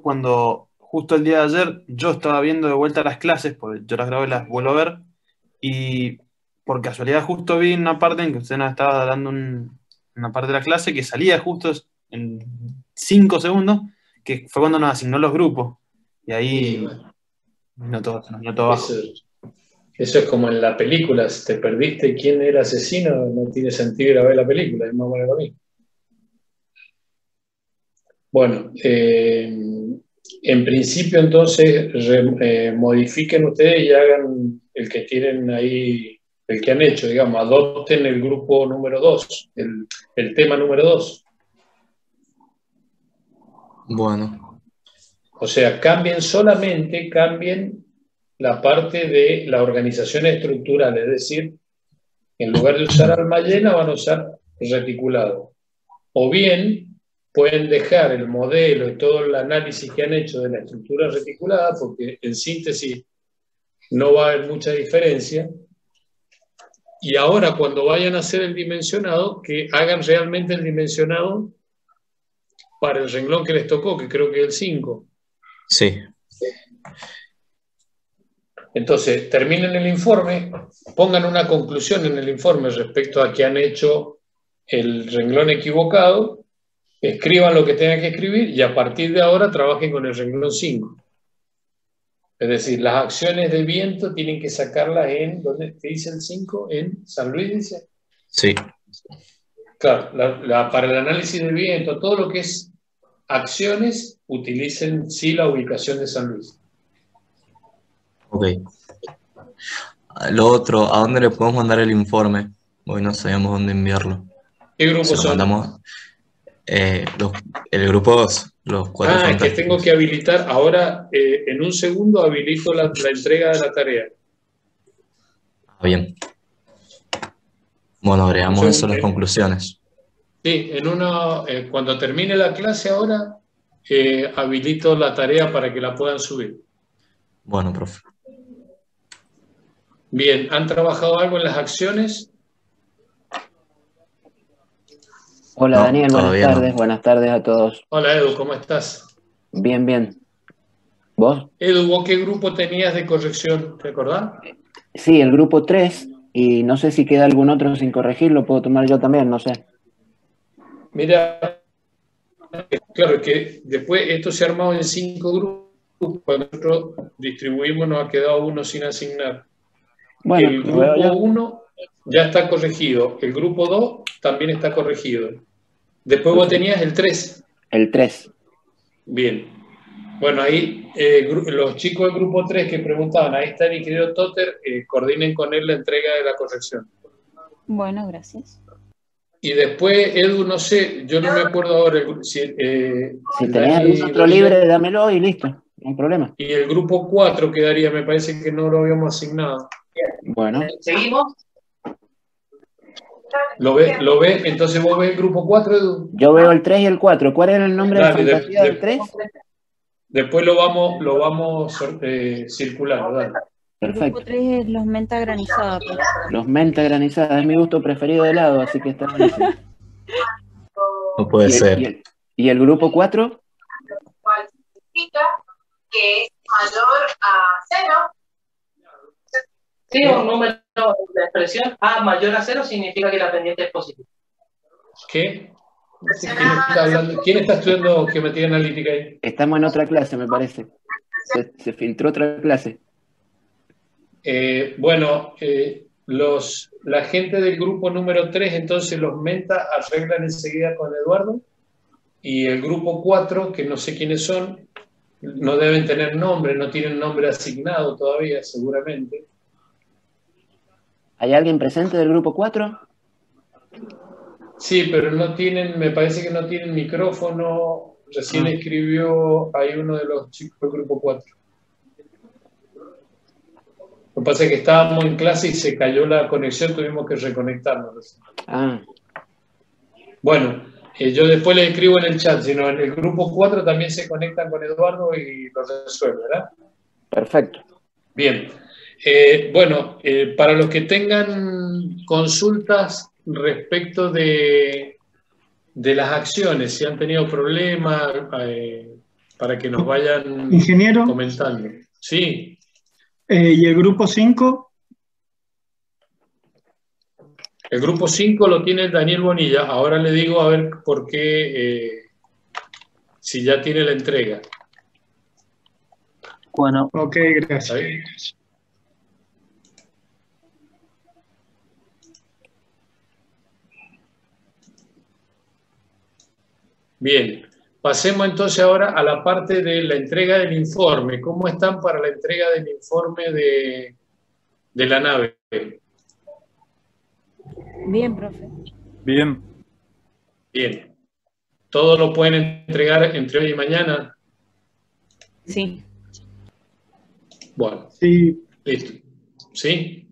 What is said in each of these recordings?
cuando justo el día de ayer yo estaba viendo de vuelta las clases, porque yo las grabé y las vuelvo a ver, y por casualidad justo vi una parte en que usted nos estaba dando una parte de la clase que salía justo en 5 segundos, que fue cuando nos asignó los grupos. Y Y ahí bueno, nos notó abajo. eso, eso es como en la película, si te perdiste quién era asesino, no tiene sentido ir a ver la película, es más o menos lo mismo. Bueno, en principio entonces modifiquen ustedes y hagan el que tienen ahí, el que han hecho, digamos, adopten el grupo número 2, el tema número 2. Bueno, O sea, cambien la parte de la organización estructural, es decir, en lugar de usar alma llena van a usar reticulado. O bien pueden dejar el modelo y todo el análisis que han hecho de la estructura reticulada, porque en síntesis no va a haber mucha diferencia. Y ahora cuando vayan a hacer el dimensionado, que hagan realmente el dimensionado para el renglón que les tocó, que creo que es el 5. sí. Entonces, terminen el informe, pongan una conclusión en el informe respecto a que han hecho el renglón equivocado, escriban lo que tengan que escribir y a partir de ahora trabajen con el renglón 5. Es decir, las acciones de viento tienen que sacarlas en, ¿dónde te dice el 5? ¿En San Luis dice? Sí, Claro, para el análisis del viento, todo lo que es acciones, utilicen sí la ubicación de San Luis. ok. Lo otro, ¿a dónde le podemos mandar el informe? Hoy no sabemos dónde enviarlo. ¿Qué Se grupos lo son? mandamos. El grupo 2, los cuatro Es que tengo fantásticos. que habilitar, ahora en un segundo habilito la entrega de la tarea. Bien. Bueno, Un agregamos eso a segundo. las conclusiones. Sí, cuando termine la clase ahora, habilito la tarea para que la puedan subir. Bueno, profe. Bien, ¿han trabajado algo en las acciones? Hola No, Daniel, todavía no. buenas tardes a todos. Hola Edu, ¿cómo estás? Bien, bien. ¿Vos? Edu, ¿vos qué grupo tenías de corrección? ¿Te acordás? Sí, el grupo 3 y no sé si queda algún otro sin corregir, lo puedo tomar yo también, no sé. Mira, claro que después esto se ha armado en 5 grupos, cuando nosotros distribuimos nos ha quedado uno sin asignar. Bueno, El lo veo grupo yo. 1 ya está corregido, el grupo 2 también está corregido. Después vos Perfecto. tenías el 3. El 3. Bien. Bueno, ahí los chicos del grupo 3 que preguntaban, ahí está mi querido Totter, coordinen con él la entrega de la corrección. Bueno, gracias. Y después, Edu, no sé, yo no me acuerdo ahora, Si el tenés algún Dani otro Rodríguez, libre, dámelo y listo, no hay problema. y el grupo 4 quedaría, me parece que no lo habíamos asignado. Bueno, ¿Seguimos? ¿Lo ves? Entonces vos ves el grupo 4, Edu. yo veo el 3 y el 4. ¿Cuál era el nombre de Dale, fantasía del 3? después lo vamos circulando, dale. El grupo Perfecto. 3 es los menta granizada. Pues. Los menta granizadas es mi gusto preferido de helado, así que está buenísimo. No puede ser. ¿Y el grupo 4? ¿Cuál significa que es mayor a 0? Sí, un número de expresión A mayor a 0 significa que la pendiente es positiva. ¿Qué? ¿Quién está estudiando geometría analítica ahí? Estamos en otra clase, me parece. Se filtró otra clase. Bueno, la gente del grupo número 3, entonces los menta arreglan enseguida con Eduardo, y el grupo 4, que no sé quiénes son, no deben tener nombre, no tienen nombre asignado todavía, seguramente. ¿Hay alguien presente del grupo 4? Sí, pero no tienen, me parece que no tienen micrófono. Recién escribió ahí uno de los chicos del grupo 4. Lo que pasa es que estábamos en clase y se cayó la conexión, tuvimos que reconectarnos. Bueno, yo después le escribo en el chat, sino en el grupo 4 también se conectan con Eduardo y lo resuelve, ¿verdad? Perfecto. Bien. Bueno, para los que tengan consultas respecto de las acciones, si han tenido problemas, para que nos vayan Ingeniero. comentando. Sí. ¿Y el grupo 5? El grupo 5 lo tiene Daniel Bonilla. Ahora le digo a ver por qué, si ya tiene la entrega. Bueno. Ok, gracias. Bien, pasemos entonces ahora a la parte de la entrega del informe. ¿Cómo están para la entrega del informe de la nave? Bien, profe. Bien. Bien. ¿Todo lo pueden entregar entre hoy y mañana? Sí. Bueno. Sí. Listo. ¿Sí?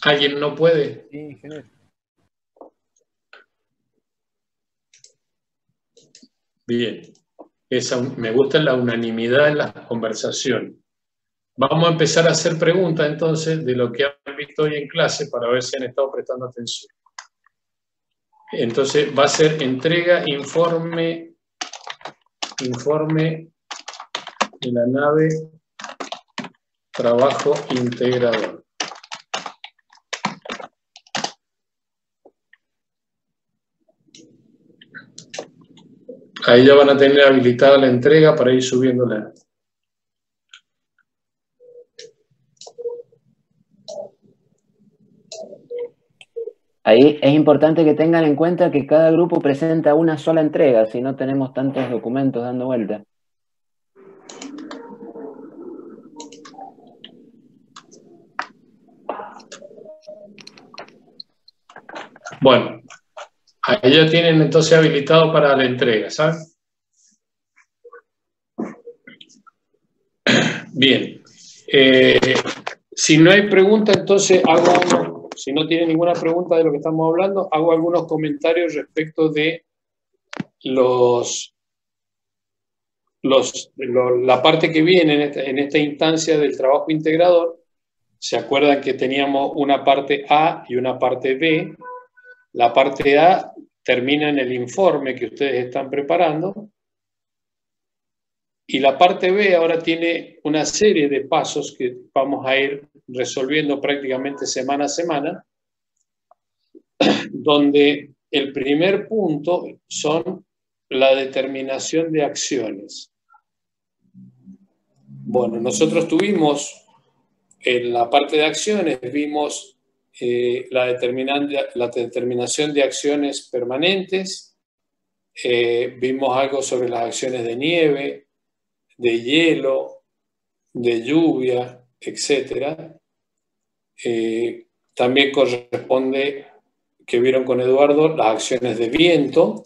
¿Alguien no puede? Sí, ingeniero. Bien. Me gusta la unanimidad en las conversaciones. Vamos a empezar a hacer preguntas entonces de lo que han visto hoy en clase para ver si han estado prestando atención. Entonces va a ser entrega, informe de la nave, trabajo integrador. Ahí ya van a tener habilitada la entrega para ir subiéndola. Ahí es importante que tengan en cuenta que cada grupo presenta una sola entrega, si no tenemos tantos documentos dando vuelta. Bueno, ahí ya tienen entonces habilitado para la entrega, ¿saben? Bien. Si no hay pregunta, entonces si no tienen ninguna pregunta de lo que estamos hablando, hago algunos comentarios respecto de la parte que viene en esta instancia del trabajo integrador. ¿Se acuerdan que teníamos una parte A y una parte B? La parte A termina en el informe que ustedes están preparando. Y la parte B ahora tiene una serie de pasos que vamos a ir resolviendo prácticamente semana a semana, donde el primer punto son la determinación de acciones. Bueno, nosotros tuvimos en la parte de acciones, vimos la determinación de acciones permanentes, vimos algo sobre las acciones de nieve, de hielo, de lluvia, etc. También corresponde, que vieron con Eduardo, las acciones de viento.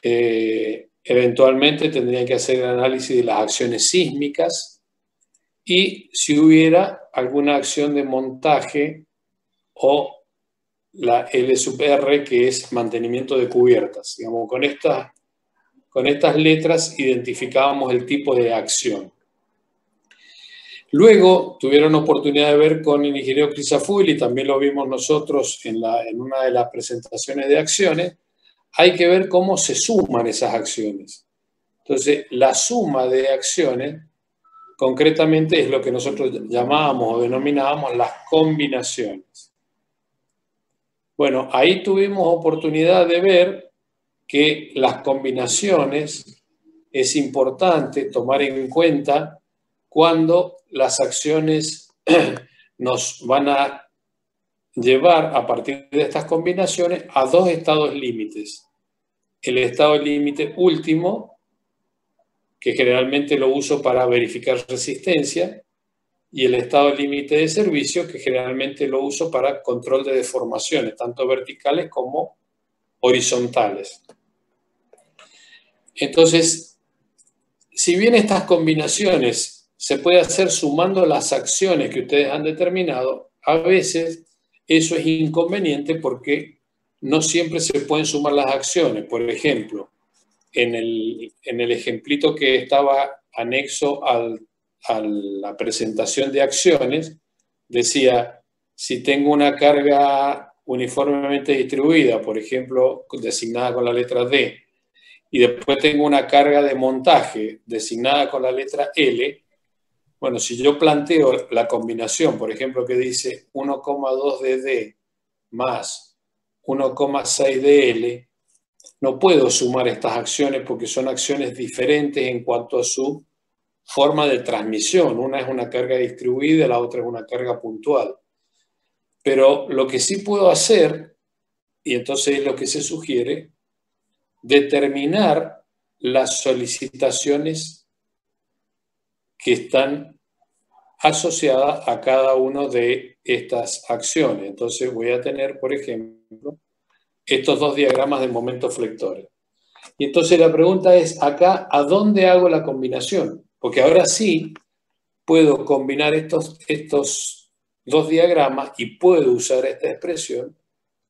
Eventualmente tendrían que hacer el análisis de las acciones sísmicas y si hubiera alguna acción de montaje o la L sub R, que es mantenimiento de cubiertas. Digamos, con estas letras identificábamos el tipo de acción. Luego tuvieron oportunidad de ver con el ingeniero Crisafulli, y también lo vimos nosotros en una de las presentaciones de acciones. Hay que ver cómo se suman esas acciones. Entonces, la suma de acciones, concretamente, es lo que nosotros llamábamos o denominábamos las combinaciones. Bueno, ahí tuvimos oportunidad de ver que las combinaciones es importante tomar en cuenta cuando las acciones nos van a llevar a partir de estas combinaciones a dos estados límites. El estado límite último, que generalmente lo uso para verificar resistencia, y el estado límite de servicio, que generalmente lo uso para control de deformaciones, tanto verticales como horizontales. Entonces, si bien estas combinaciones se puede hacer sumando las acciones que ustedes han determinado, a veces eso es inconveniente porque no siempre se pueden sumar las acciones. Por ejemplo, en el ejemplito que estaba anexo a la presentación de acciones, decía, si tengo una carga uniformemente distribuida, por ejemplo, designada con la letra D, y después tengo una carga de montaje designada con la letra L, bueno, si yo planteo la combinación, por ejemplo, que dice 1,2 de D más 1,6 de L, no puedo sumar estas acciones porque son acciones diferentes en cuanto a su forma de transmisión. Una es una carga distribuida, la otra es una carga puntual. Pero lo que sí puedo hacer, y entonces es lo que se sugiere, determinar las solicitaciones que están asociadas a cada una de estas acciones. Entonces voy a tener, por ejemplo, estos dos diagramas de momentos flectores. Y entonces la pregunta es acá, ¿a dónde hago la combinación? Porque ahora sí puedo combinar estos dos diagramas y puedo usar esta expresión,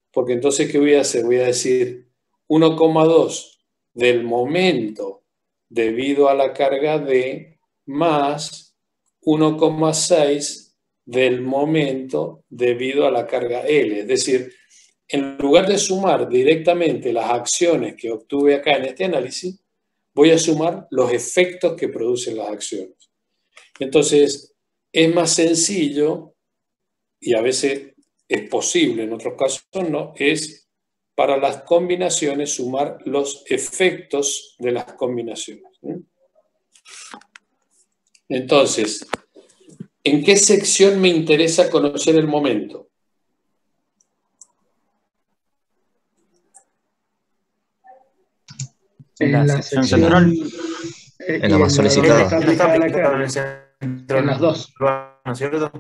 porque entonces, ¿qué voy a hacer? Voy a decir 1,2 del momento debido a la carga D más 1,6 del momento debido a la carga L. Es decir, en lugar de sumar directamente las acciones que obtuve acá en este análisis, voy a sumar los efectos que producen las acciones. Entonces, es más sencillo, y a veces es posible, en otros casos no, es para las combinaciones sumar los efectos de las combinaciones. Entonces, ¿en qué sección me interesa conocer el momento? En la sección central. En la más solicitada. En las dos. ¿No es cierto?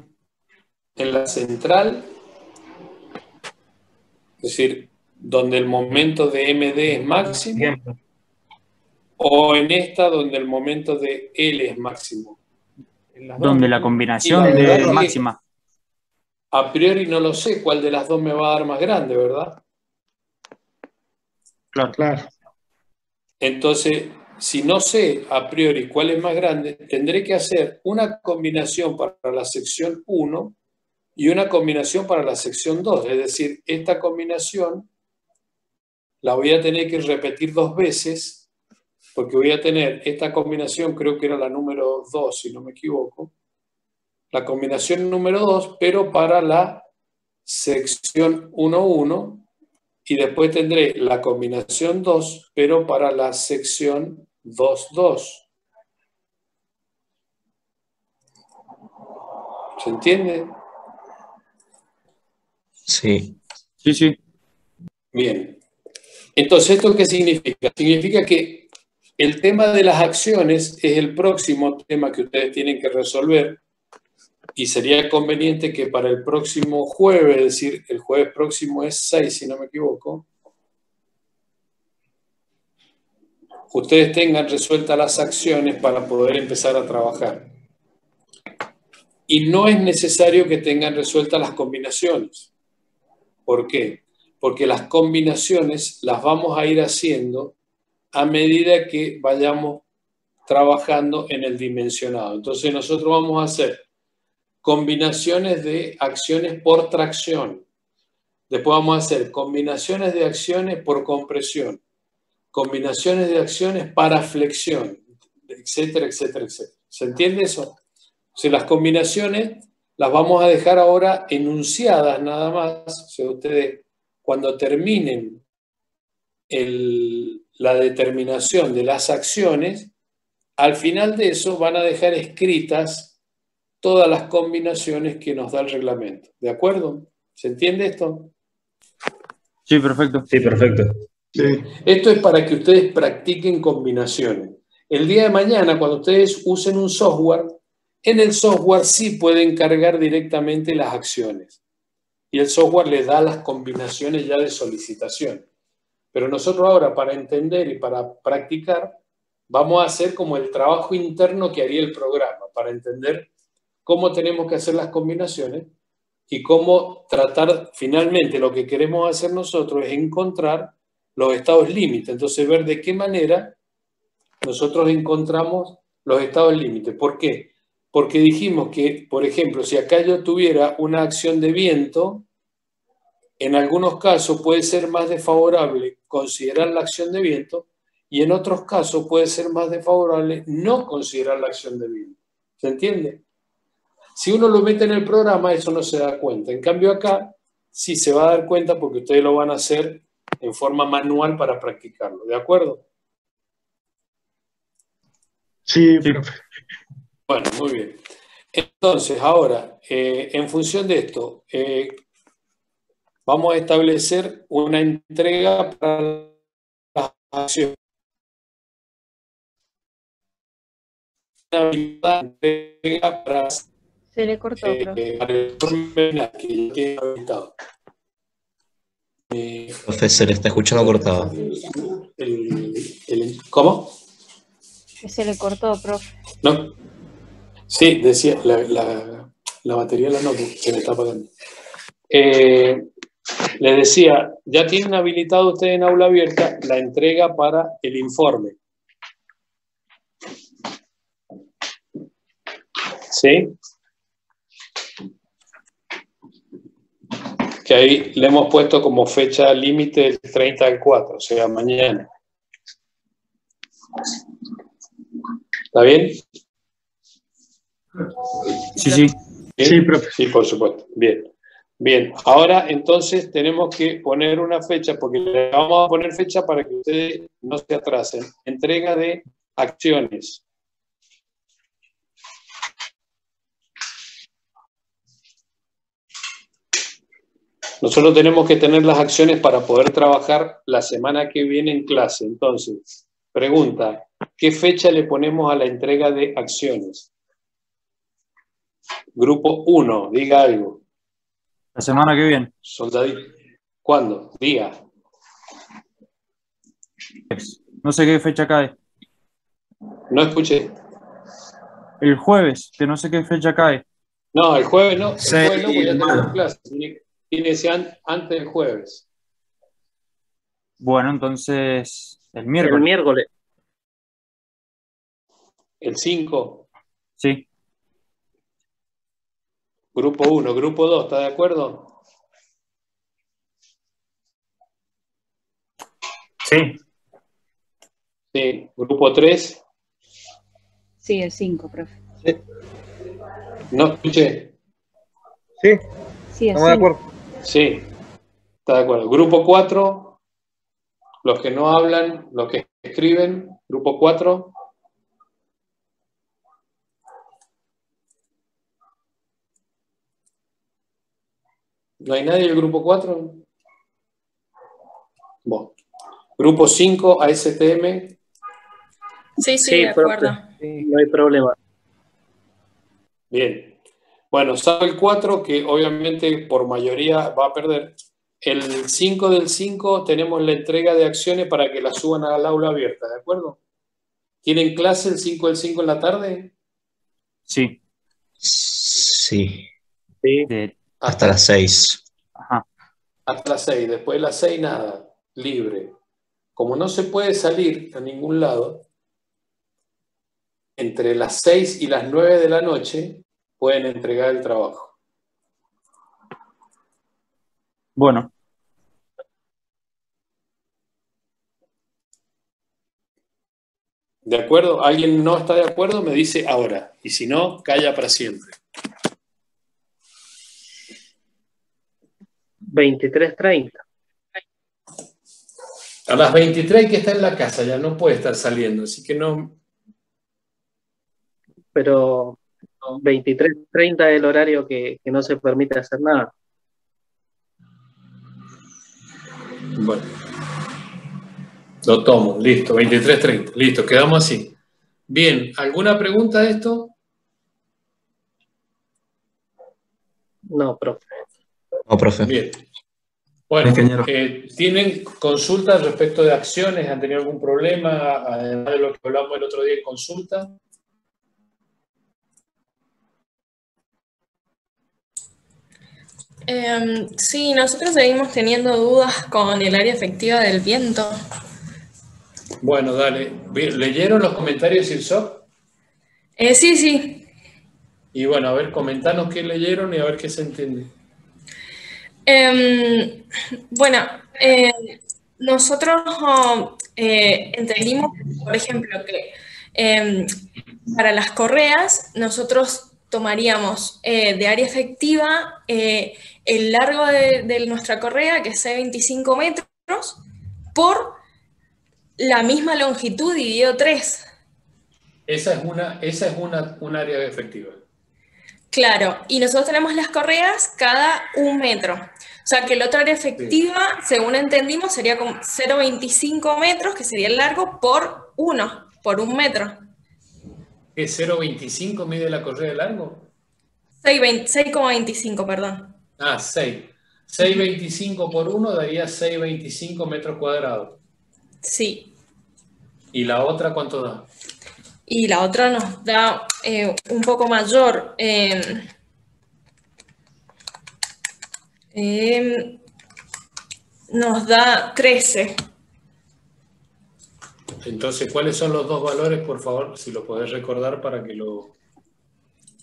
En la central, es decir, donde el momento de MD es máximo, Siempre. o en esta donde el momento de L es máximo. Donde la Y combinación la verdad de que máxima. a priori no lo sé cuál de las dos me va a dar más grande, ¿verdad? Claro. Entonces, si no sé a priori cuál es más grande, tendré que hacer una combinación para la sección 1 y una combinación para la sección 2. Es decir, esta combinación la voy a tener que repetir 2 veces, porque voy a tener esta combinación, creo que era la número 2, si no me equivoco, la combinación número 2, pero para la sección 1.1, y después tendré la combinación 2, pero para la sección 2.2. ¿Se entiende? Sí. Sí, sí. Bien. Entonces, ¿esto qué significa? Significa que el tema de las acciones es el próximo tema que ustedes tienen que resolver, y sería conveniente que para el próximo jueves, es decir, el jueves próximo es 6, si no me equivoco, ustedes tengan resueltas las acciones para poder empezar a trabajar. Y no es necesario que tengan resueltas las combinaciones. ¿Por qué? Porque las combinaciones las vamos a ir haciendo a medida que vayamos trabajando en el dimensionado. Entonces nosotros vamos a hacer combinaciones de acciones por tracción. Después vamos a hacer combinaciones de acciones por compresión, combinaciones de acciones para flexión, etcétera, etcétera, etcétera. ¿Se entiende eso? O sea, las combinaciones las vamos a dejar ahora enunciadas nada más. O sea, ustedes cuando terminen la determinación de las acciones, al final de eso van a dejar escritas todas las combinaciones que nos da el reglamento. ¿De acuerdo? ¿Se entiende esto? Sí, perfecto. Sí, perfecto. Sí. Esto es para que ustedes practiquen combinaciones. El día de mañana, cuando ustedes usen un software, en el software sí pueden cargar directamente las acciones. Y el software les da las combinaciones ya de solicitación. Pero nosotros ahora, para entender y para practicar, vamos a hacer como el trabajo interno que haría el programa, para entender cómo tenemos que hacer las combinaciones y cómo tratar, finalmente, lo que queremos hacer nosotros es encontrar los estados límite. Entonces, ver de qué manera nosotros encontramos los estados límite. ¿Por qué? Porque dijimos que, por ejemplo, si acá yo tuviera una acción de viento, en algunos casos puede ser más desfavorable considerar la acción de viento y en otros casos puede ser más desfavorable no considerar la acción de BIM. ¿Se entiende? Si uno lo mete en el programa, eso no se da cuenta. En cambio acá, sí se va a dar cuenta porque ustedes lo van a hacer en forma manual para practicarlo. ¿De acuerdo? Sí, profe. Bueno, muy bien. Entonces, ahora, en función de esto, vamos a establecer una entrega para las acciones. Una entrega para, Se le cortó, profe. para el informe que ya tiene habilitado. Profe, se le está escuchando cortado. ¿Cómo? Que se le cortó, profe. No. Sí, decía, la batería de la notebook se me está apagando. Les decía, ya tienen habilitado ustedes en aula abierta la entrega para el informe. ¿Sí? Que ahí le hemos puesto como fecha límite el 30 del 4, o sea, mañana. ¿Está bien? Sí, sí. ¿Bien? Sí, profe. Sí, por supuesto. Bien. Bien, ahora entonces tenemos que poner una fecha, porque le vamos a poner fecha para que ustedes no se atrasen. Entrega de acciones. Nosotros tenemos que tener las acciones para poder trabajar la semana que viene en clase. Entonces, pregunta, ¿qué fecha le ponemos a la entrega de acciones? Grupo 1, diga algo. La semana que viene. Soldadito. ¿Cuándo? Diga. No sé qué fecha cae. No escuché. El jueves, que no sé qué fecha cae. No, el jueves no. El Sí, jueves no, porque ya hermano. tenemos clase. Tiene que ser antes del jueves. Bueno, entonces el El miércoles. miércoles. El 5, Sí. grupo 1, grupo 2, ¿está de acuerdo? Sí. Sí. Grupo 3, Sí, el 5, profe. no escuché. Sí, Sí, el estamos de 5. acuerdo. Sí, está de acuerdo. Grupo 4, los que no hablan, los que escriben, grupo 4. ¿No hay nadie del grupo 4? Bueno. Grupo 5, ASTM. Sí, Sí, de profe. acuerdo. No hay problema. Bien. Bueno, sabe el 4 que obviamente por mayoría va a perder. El 5 del 5 tenemos la entrega de acciones para que las suban al aula abierta, ¿de acuerdo? ¿Tienen clase el 5 del 5 en la tarde? Sí. Sí, Sí. hasta las 6. Ajá. Hasta las 6. Después de las 6 nada, libre. Como no se puede salir a ningún lado, entre las 6 y las 9 de la noche pueden entregar el trabajo. Bueno. ¿De acuerdo? ¿Alguien no está de acuerdo? Me dice ahora. Y si no, calla para siempre. 23:30. A las 23 hay que estar en la casa, ya no puede estar saliendo, así que no. Pero 23:30 es el horario que no se permite hacer nada. Bueno. Lo tomo, listo, 23:30. Listo, quedamos así. Bien, ¿alguna pregunta de esto? No, profe. No, profe. Bien. Bueno, Ingeniero. ¿tienen consultas respecto de acciones? ¿Han tenido algún problema? Además de lo que hablamos el otro día en consulta. Sí, nosotros seguimos teniendo dudas con el área efectiva del viento. Bueno, dale. ¿Leyeron los comentarios IRSOC? Sí, sí. Y bueno, a ver, comentanos qué leyeron y a ver qué se entiende. Bueno, nosotros entendimos, por ejemplo, que para las correas nosotros tomaríamos de área efectiva el largo de nuestra correa, que es 25 metros, por la misma longitud dividido 3. Esa es un área efectiva. Claro, y nosotros tenemos las correas cada 1 metro. O sea que el otro área efectiva, según entendimos, sería como 0,25 metros, que sería el largo, por 1 metro. ¿Qué 0,25 mide la correa de largo? 6,25, perdón. Ah, 6. 6,25 por 1 daría 6,25 metros cuadrados. Sí. ¿Y la otra cuánto da? Y la otra nos da un poco mayor. Nos da 13. Entonces, ¿cuáles son los dos valores, por favor, si lo podés recordar para que lo...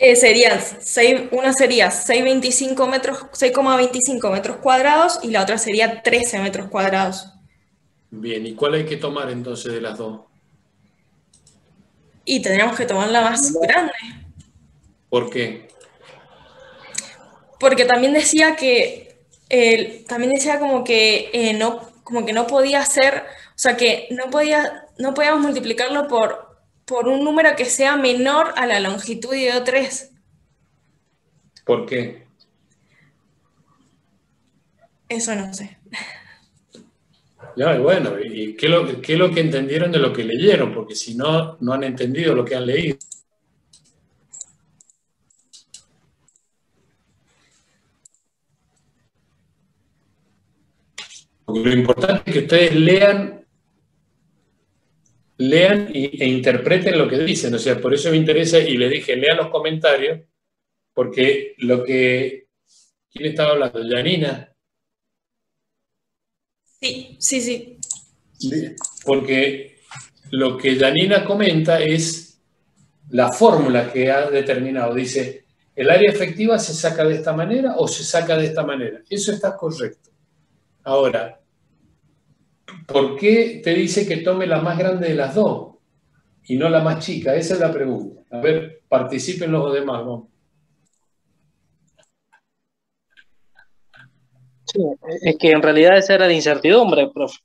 Una sería 6,25 metros cuadrados y la otra sería 13 metros cuadrados. Bien, ¿y cuál hay que tomar entonces de las dos? Y tendríamos que tomar la más grande. ¿Por qué? Porque también decía como que no podía ser, o sea que no podíamos multiplicarlo por un número que sea menor a la longitud de 3. ¿Por qué? Eso no sé. Ya, bueno, ¿y qué es lo que entendieron de lo que leyeron? Porque si no, no han entendido lo que han leído. Porque lo importante es que ustedes lean e interpreten lo que dicen. O sea, por eso me interesa, y le dije, lean los comentarios, porque ¿quién estaba hablando? ¿Janina? Sí. Porque lo que Janina comenta es la fórmula que ha determinado. Dice, ¿el área efectiva se saca de esta manera o se saca de esta manera? Eso está correcto. Ahora, ¿por qué te dice que tome la más grande de las dos y no la más chica? Esa es la pregunta. A ver, participen los demás, vamos. Sí, es que en realidad esa era la incertidumbre, profe.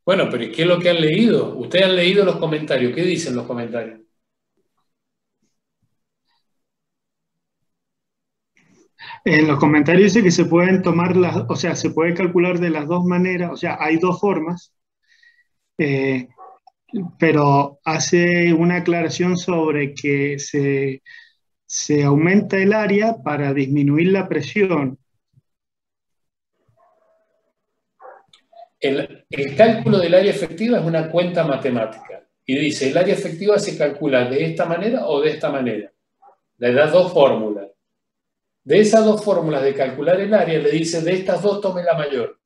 Bueno, pero ¿qué es lo que han leído? Ustedes han leído los comentarios. ¿Qué dicen los comentarios? En los comentarios dice que se pueden tomar o sea, se puede calcular de las dos maneras, o sea, hay dos formas, pero hace una aclaración sobre que se aumenta el área para disminuir la presión. El cálculo del área efectiva es una cuenta matemática y dice, el área efectiva se calcula de esta manera o de esta manera. Le da dos fórmulas. De esas dos fórmulas de calcular el área, le dice, de estas dos tome la mayor.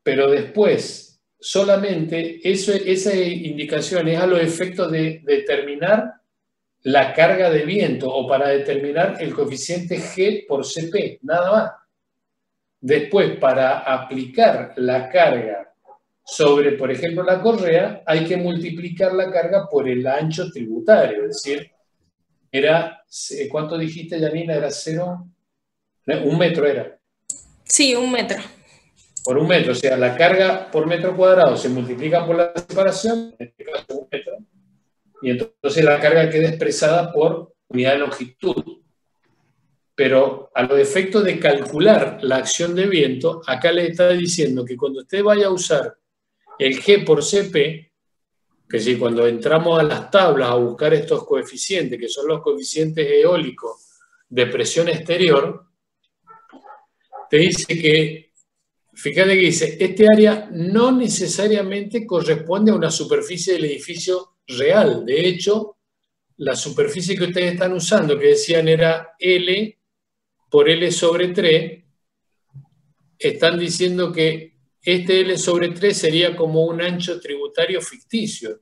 Pero después, solamente esa indicación es a los efectos de determinar la carga de viento o para determinar el coeficiente G por CP, nada más. Después, para aplicar la carga sobre, por ejemplo, la correa, hay que multiplicar la carga por el ancho tributario, es decir, ¿cuánto dijiste, Janina? ¿Era 0? 1 metro era. Sí, 1 metro. Por 1 metro, o sea, la carga por metro cuadrado se multiplica por la separación, en este caso 1 metro, y entonces la carga queda expresada por unidad de longitud. Pero a los efectos de calcular la acción de viento, acá le está diciendo que cuando usted vaya a usar el G por CP, que si cuando entramos a las tablas a buscar estos coeficientes, que son los coeficientes eólicos de presión exterior, te dice que, fíjate que dice, este área no necesariamente corresponde a una superficie del edificio real. De hecho, la superficie que ustedes están usando, que decían era L por L sobre 3, están diciendo que este L sobre 3 sería como un ancho tributario ficticio.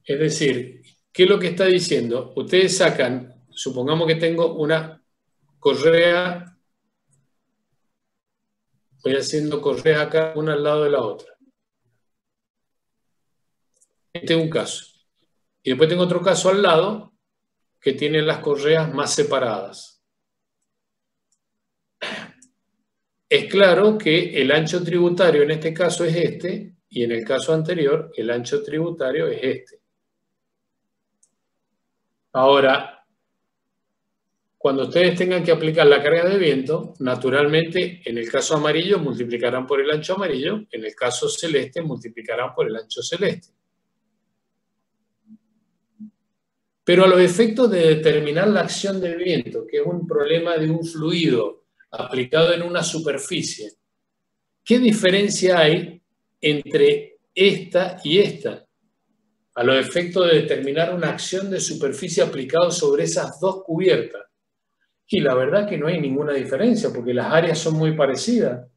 Es decir, ¿qué es lo que está diciendo? Ustedes sacan, supongamos que tengo una correa Voy haciendo correas acá, una al lado de la otra. Este es un caso. Y después tengo otro caso al lado que tiene las correas más separadas. Es claro que el ancho tributario en este caso es este, y en el caso anterior el ancho tributario es este. Ahora, cuando ustedes tengan que aplicar la carga de viento, naturalmente en el caso amarillo multiplicarán por el ancho amarillo, en el caso celeste multiplicarán por el ancho celeste. Pero a los efectos de determinar la acción del viento, que es un problema de un fluido aplicado en una superficie, ¿qué diferencia hay entre esta y esta? A los efectos de determinar una acción de superficie aplicada sobre esas dos cubiertas. Y la verdad que no hay ninguna diferencia, porque las áreas son muy parecidas.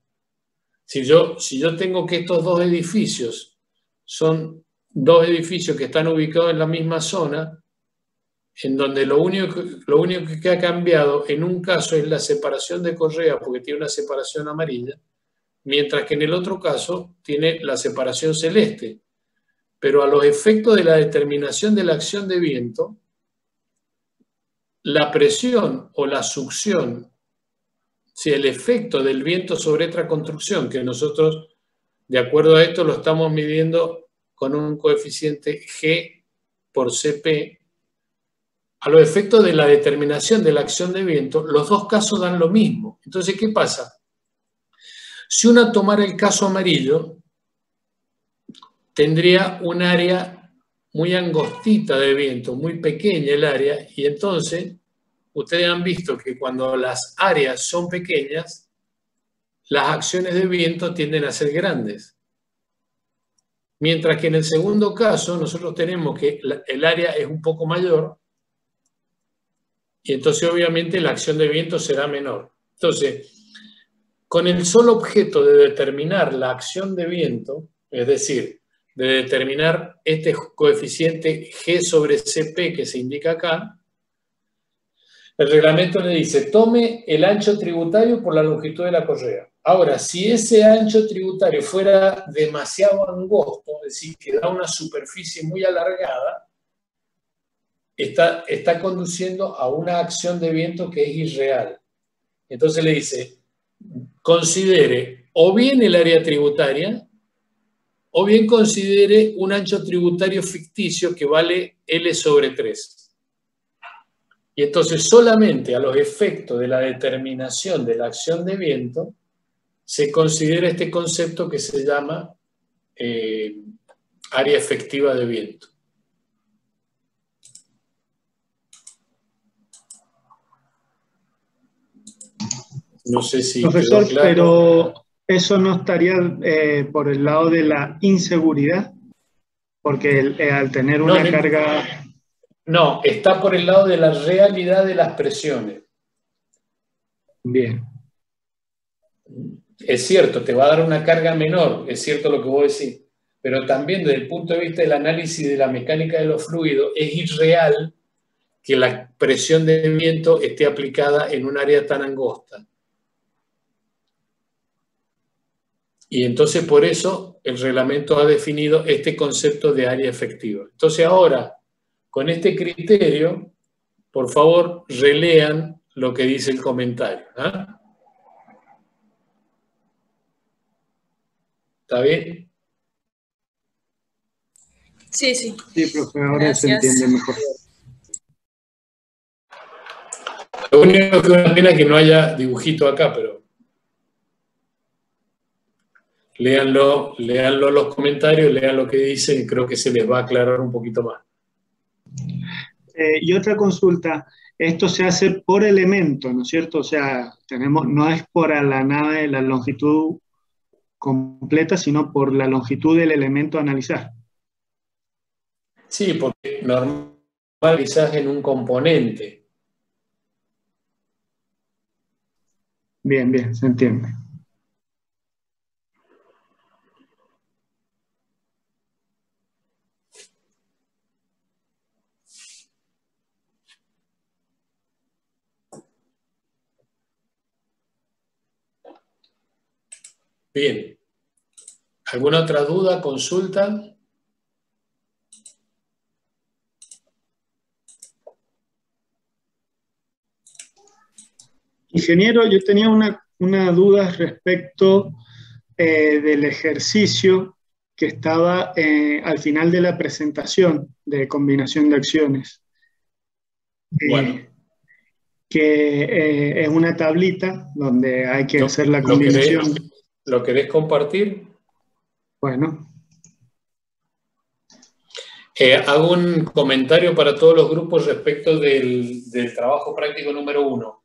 Si yo tengo que estos dos edificios son dos edificios que están ubicados en la misma zona, en donde lo único que ha cambiado en un caso es la separación de correa, porque tiene una separación amarilla, mientras que en el otro caso tiene la separación celeste. Pero a los efectos de la determinación de la acción de viento, la presión o la succión, si el efecto del viento sobre otra construcción, que nosotros, de acuerdo a esto, lo estamos midiendo con un coeficiente G por CP, a los efectos de la determinación de la acción de viento, los dos casos dan lo mismo. Entonces, ¿qué pasa? Si uno tomara el caso amarillo, tendría un área muy angostita de viento, muy pequeña el área, y entonces ustedes han visto que cuando las áreas son pequeñas, las acciones de viento tienden a ser grandes. Mientras que en el segundo caso, nosotros tenemos que el área es un poco mayor, y entonces obviamente la acción de viento será menor. Entonces, con el solo objeto de determinar la acción de viento, es decir, de determinar este coeficiente G sobre CP que se indica acá, el reglamento le dice, tome el ancho tributario por la longitud de la correa. Ahora, si ese ancho tributario fuera demasiado angosto, es decir, que da una superficie muy alargada, está conduciendo a una acción de viento que es irreal. Entonces le dice, considere o bien el área tributaria, o bien considere un ancho tributario ficticio que vale L sobre 3. Y entonces solamente a los efectos de la determinación de la acción de viento se considera este concepto que se llama área efectiva de viento. No sé si Profesor, quedó claro. pero eso no estaría por el lado de la inseguridad, porque al tener una carga... No, está por el lado de la realidad de las presiones. Bien. Es cierto, te va a dar una carga menor, es cierto lo que vos decís, pero también desde el punto de vista del análisis de la mecánica de los fluidos, es irreal que la presión de viento esté aplicada en un área tan angosta. Y entonces por eso el reglamento ha definido este concepto de área efectiva. Entonces ahora, con este criterio, por favor, relean lo que dice el comentario. ¿Ah? ¿Está bien? Sí, sí. Sí, profe, ahora se entiende mejor. Lo único que es una pena es que no haya dibujito acá, pero léanlo los comentarios, lean lo que dice y creo que se les va a aclarar un poquito más. Y otra consulta, esto se hace por elemento, ¿no es cierto? O sea, no es por la nave la longitud completa, sino por la longitud del elemento a analizar. Sí, porque normalmente analizás en un componente. Bien, bien, se entiende. Bien. ¿Alguna otra duda, consulta? Ingeniero, yo tenía una duda respecto del ejercicio que estaba al final de la presentación de combinación de acciones. Bueno. Que es una tablita donde hay que hacer la combinación. ¿Lo querés compartir? Bueno. Hago un comentario para todos los grupos respecto del trabajo práctico número 1.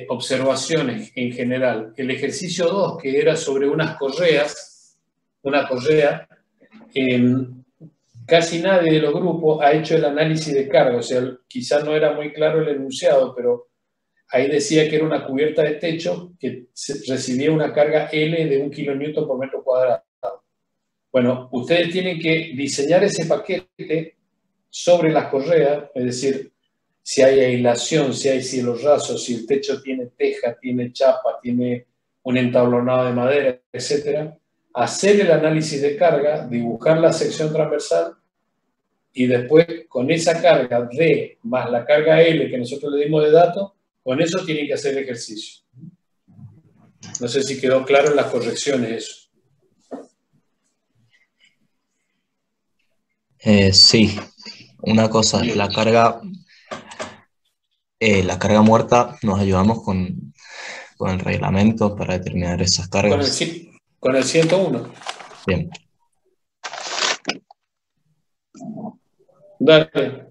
Observaciones en general. El ejercicio 2, que era sobre unas correas, una correa, casi nadie de los grupos ha hecho el análisis de carga, o sea, quizás no era muy claro el enunciado, pero ahí decía que era una cubierta de techo que recibía una carga L de 1 kilonewton por metro cuadrado. Bueno, ustedes tienen que diseñar ese paquete sobre las correas, es decir, si hay aislación, si hay cielos rasos, si el techo tiene teja, tiene chapa, tiene un entablonado de madera, etc. Hacer el análisis de carga, dibujar la sección transversal y después con esa carga D más la carga L que nosotros le dimos de datos, con eso tienen que hacer el ejercicio. No sé si quedó claro en las correcciones eso. Sí, una cosa, la carga muerta, nos ayudamos con el reglamento para determinar esas cargas. Con el 101. Bien. Dale.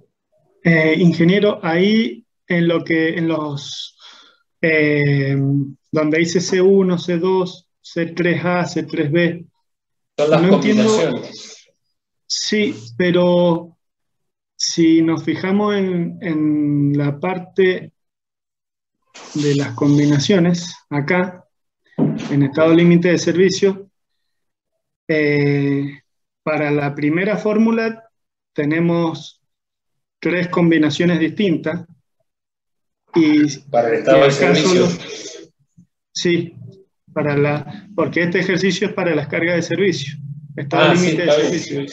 Ingeniero, ahí en los donde dice C1, C2, C3A, C3B. Son las combinaciones. Entiendo, sí, pero si nos fijamos en la parte de las combinaciones, acá, en estado límite de servicio, para la primera fórmula tenemos 3 combinaciones distintas. Y para el estado de servicio. Sí, porque este ejercicio es para las cargas de servicio. Estado límite de servicio.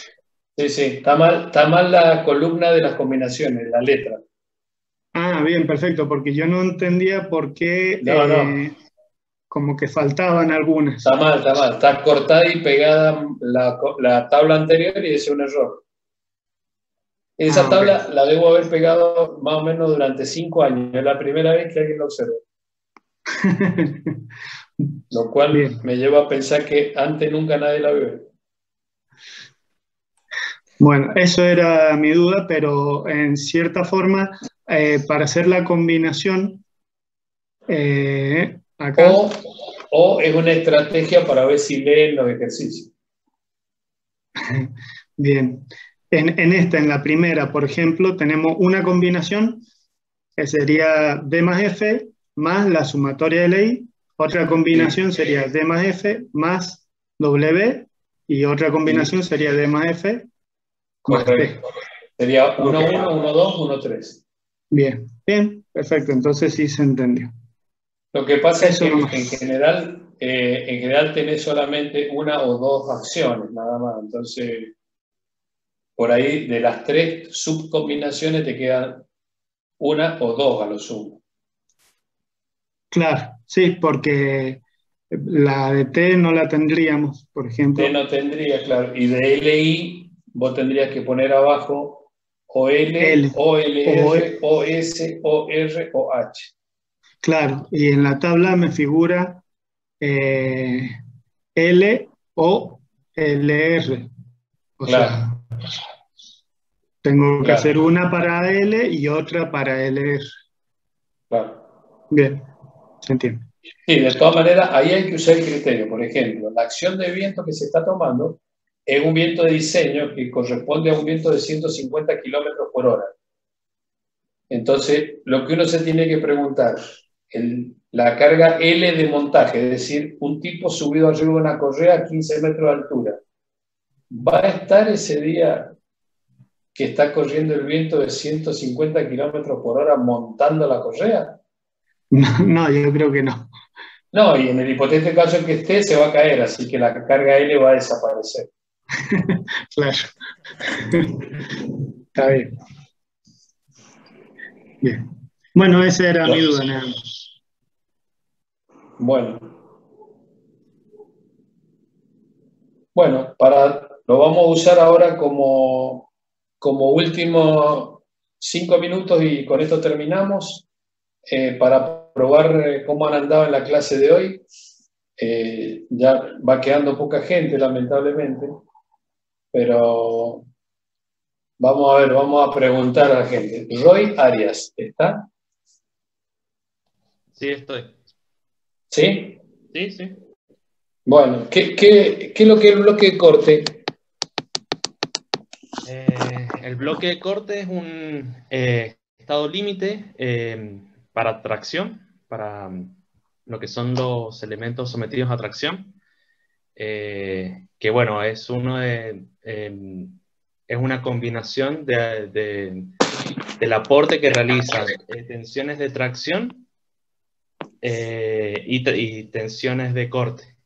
Sí, está mal la columna de las combinaciones, la letra. Ah, bien, perfecto, porque yo no entendía por qué como que faltaban algunas. Está mal. Está cortada y pegada la tabla anterior y ese es un error. Esa tabla la debo haber pegado más o menos durante 5 años. Es la primera vez que alguien lo observó. Lo cual me lleva a pensar que antes nunca nadie la vio. Bueno, eso era mi duda, pero en cierta forma, para hacer la combinación, acá... O es una estrategia para ver si leen los ejercicios. Bien. En la primera, por ejemplo, tenemos una combinación que sería D más F más la sumatoria de LI. Otra combinación sería D más F más W. Y otra combinación sería D más F. Correcto. Sería 1, 1, 1, 2, 1, 3. Bien, perfecto. Entonces sí se entendió. Lo que pasa es que en general tenés solamente una o dos acciones, nada más. Entonces, por ahí de las 3 subcombinaciones te quedan una o dos a lo sumo. Claro, sí, porque la de T no la tendríamos, por ejemplo. T no tendría, claro. Y de LI vos tendrías que poner abajo o L, o LR, o S, o R, o H. Claro, y en la tabla me figura L o LR. O sea, tengo que hacer una para L y otra para LR. Claro. Bien, se entiende. Sí, de todas maneras, ahí hay que usar el criterio. Por ejemplo, la acción de viento que se está tomando es un viento de diseño que corresponde a un viento de 150 kilómetros por hora. Entonces, lo que uno se tiene que preguntar, la carga L de montaje, es decir, un tipo subido arriba de una correa a 15 metros de altura, ¿va a estar ese día que está corriendo el viento de 150 kilómetros por hora montando la correa? No, yo creo que no. No, y en el hipotético caso en que esté, se va a caer, así que la carga L va a desaparecer. Claro. Está bien. Bien. Bueno, esa era mi duda, nada más. Bueno. Bueno, lo vamos a usar ahora como último 5 minutos y con esto terminamos. Para probar cómo han andado en la clase de hoy. Ya va quedando poca gente, lamentablemente, pero vamos a ver, vamos a preguntar a la gente. Roy Arias, ¿está? Sí, estoy. ¿Sí? Sí, sí. Bueno, ¿qué es lo que es el bloque de corte? El bloque de corte es un estado límite para tracción, para lo que son los elementos sometidos a tracción, que bueno, es es una combinación del aporte que realizan tensiones de tracción y tensiones de corte.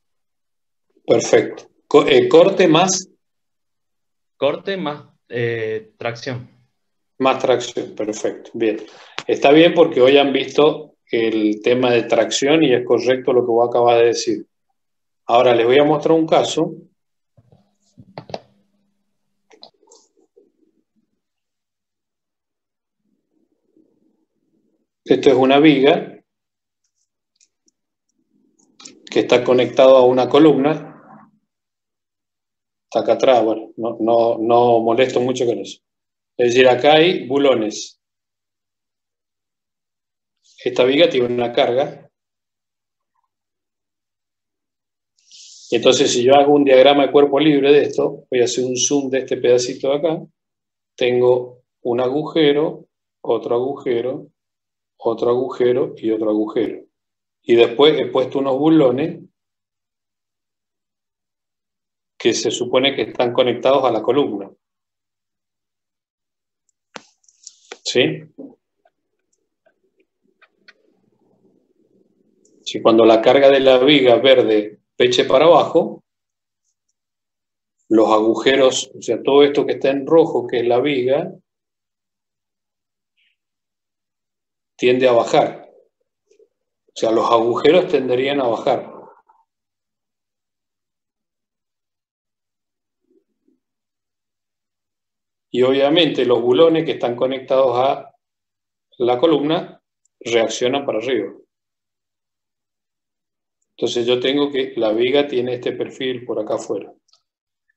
Perfecto. Corte más Tracción. Más tracción, perfecto. Bien. Está bien porque hoy han visto el tema de tracción y es correcto lo que vos acabas de decir. Ahora les voy a mostrar un caso. Esto es una viga que está conectado a una columna. Está acá atrás, bueno, no molesto mucho con eso. Es decir, acá hay bulones. Esta viga tiene una carga. Entonces, si yo hago un diagrama de cuerpo libre de esto, voy a hacer un zoom de este pedacito de acá. Tengo un agujero, otro agujero, otro agujero y otro agujero. Y después he puesto unos bulones que se supone que están conectados a la columna. ¿Sí? Si cuando la carga de la viga verde peche para abajo, los agujeros, o sea, todo esto que está en rojo, que es la viga, tiende a bajar. O sea, los agujeros tenderían a bajar. Y obviamente los bulones que están conectados a la columna reaccionan para arriba. Entonces yo tengo que la viga tiene este perfil por acá afuera.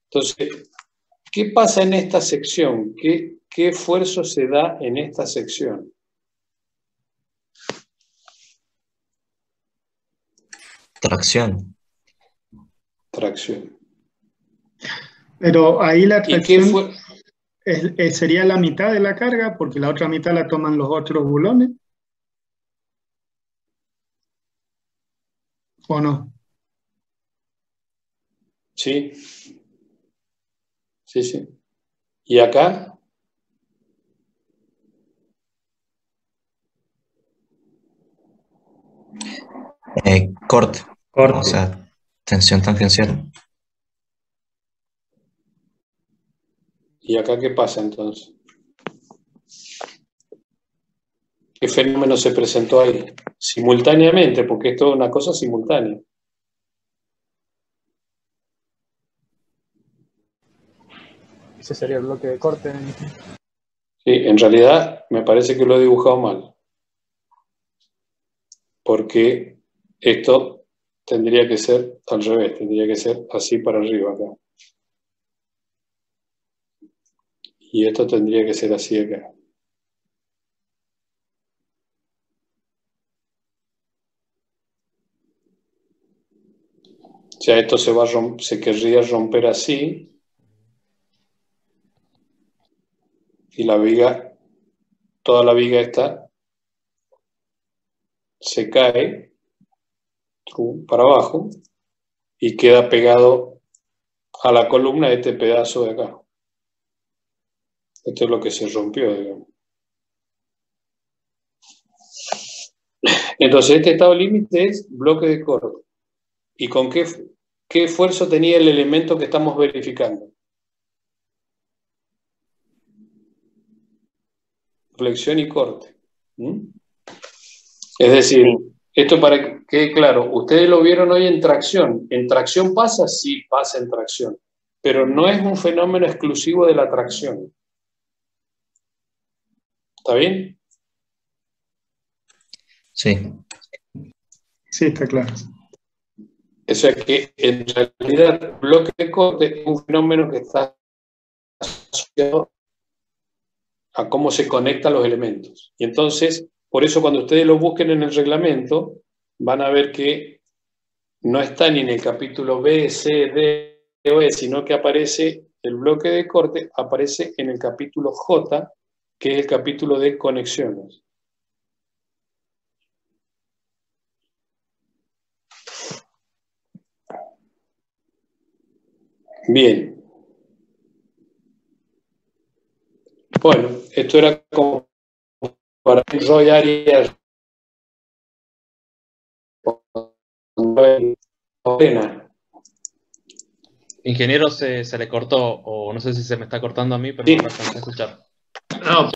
Entonces, ¿qué pasa en esta sección? ¿Qué esfuerzo se da en esta sección? Tracción. Tracción. Pero ahí la tracción sería la mitad de la carga, porque la otra mitad la toman los otros bulones. ¿O no? Sí. Sí, sí. ¿Y acá? Corte. Corte. O sea, tensión tangencial. ¿Y acá qué pasa entonces? ¿Qué fenómeno se presentó ahí? Simultáneamente, porque esto es una cosa simultánea. Ese sería el bloque de corte. Sí, en realidad me parece que lo he dibujado mal. Porque esto tendría que ser al revés, tendría que ser así para arriba acá. Y esto tendría que ser así acá. O sea, esto se querría romper así. Y la viga, toda la viga esta, se cae para abajo y queda pegado a la columna este pedazo de acá. Esto es lo que se rompió, digamos. Entonces este estado límite es bloque de corte. ¿Y con qué esfuerzo tenía el elemento que estamos verificando? Flexión y corte. Es decir, esto para que quede claro, ustedes lo vieron hoy en tracción. ¿En tracción pasa? Sí, pasa en tracción. Pero no es un fenómeno exclusivo de la tracción. ¿Está bien? Sí. Sí, está claro. O sea que en realidad bloque de corte es un fenómeno que está asociado a cómo se conectan los elementos. Y entonces, por eso cuando ustedes lo busquen en el reglamento, van a ver que no está ni en el capítulo B, C, D o E, sino que aparece el bloque de corte, aparece en el capítulo J, que es el capítulo de conexiones. Bien. Bueno, esto era como para Roy Arias. Ingeniero, se le cortó, o no sé si se me está cortando a mí, pero Sí. no alcancé a escuchar. No,